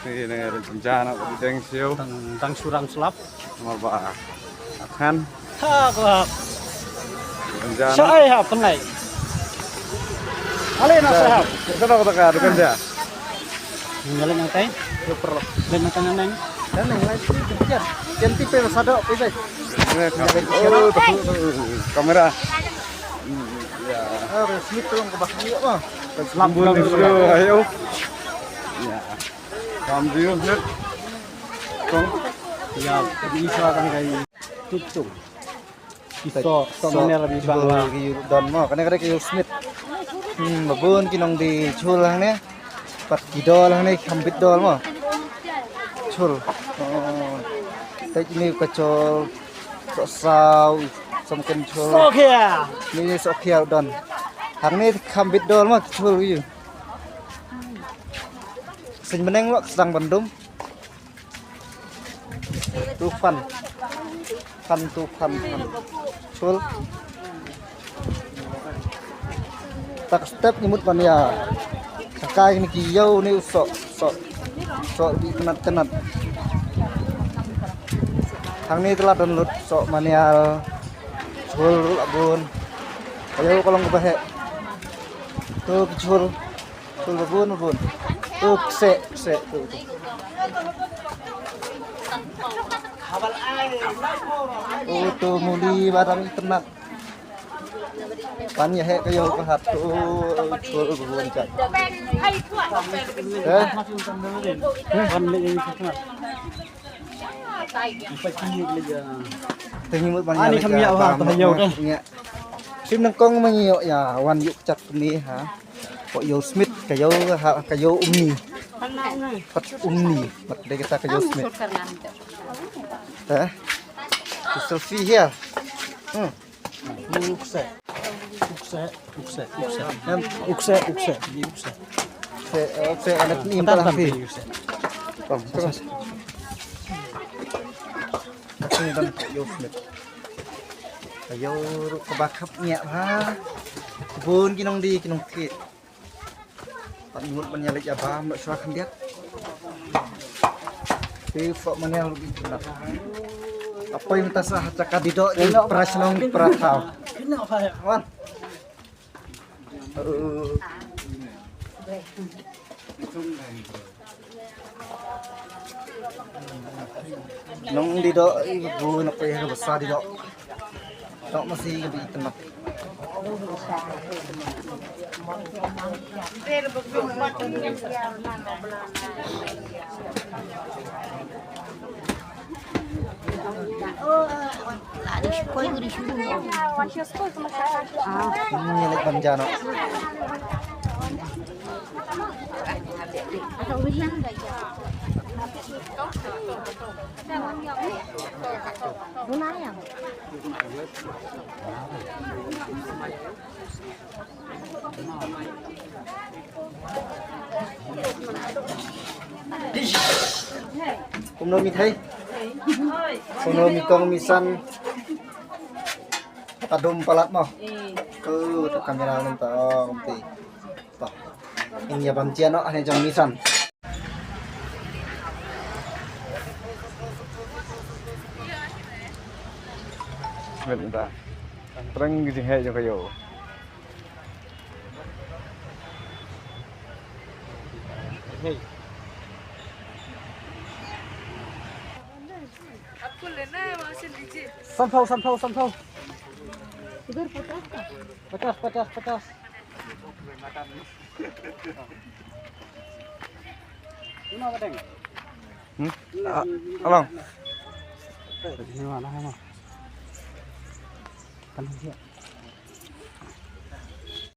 Ini dengan bencana penting siu. Tentang suram selap. Mabak akan Ha, kelap. bencana. Saya penai. Alena saya. Kita tahu kata kan dia. Ngaling ang tay. Super. Dan makan nang. Dan yang lain itu kejar. Ganti pe sado pe. Oh, kamera. Ya. Resmi tolong ke bakal yuk mah. Lambun itu ayo. Ya. Lambun net. Kong. Ya, bisa kan kayak tutung. Iso mana lebih bangla. Don mo kana kayu Smith. Babun kinong di chul lang ne. Pat kidol lang ne kambit dol mo. Chul. Tay ini kacol saw samken chul. Sokya. Ni sokya don. Hang ni kambit dol mo chul yu. Sin meneng lo sedang Bandung. Tufan Chul tak step nyemut pan ya sakai ni kiyau ni sok di kenat hang ni telah download sok manual Chul abun ayo kolong kebahe tuh Chul abun tuh se tuh oh tuh muli barang ternak pan ya he kayo kahat tuh bubun cak Kan lagi sangat. Pagi lagi. tinggi pan Ani kami ya wah tahayo kan. sim nang kong mangiyo ya wan yuk cak ni ha kok yo Smith kayo umni pat umni pat de kita kayo Smith selfie here Ukse. saya anak ni impal lagi terus ini dan yo Smith kayo kebakapnya ha bun kinong ki Pak Mut menyalik ya bah mbak suakan dia Fok mana lebih benar. Apa yang tak sah cakap di dok di perasaan peratau. Ini apa ya? Wan. Nong di dok ibu nak payah besar di dok. Dok masih lebih tenang. Ini bencana. Kumno mi thấy kumno mi kong mi san kadum palat mo tak kamera nang ta umti ta ini ya bancian no ane jong mi san Bentar. Terang gitu he jo kayo. Hey. आपको लेना है वहाँ से लीजिए Sampau. Ibar patas. Ini apa deng? Along. Ini mana? Kan dia.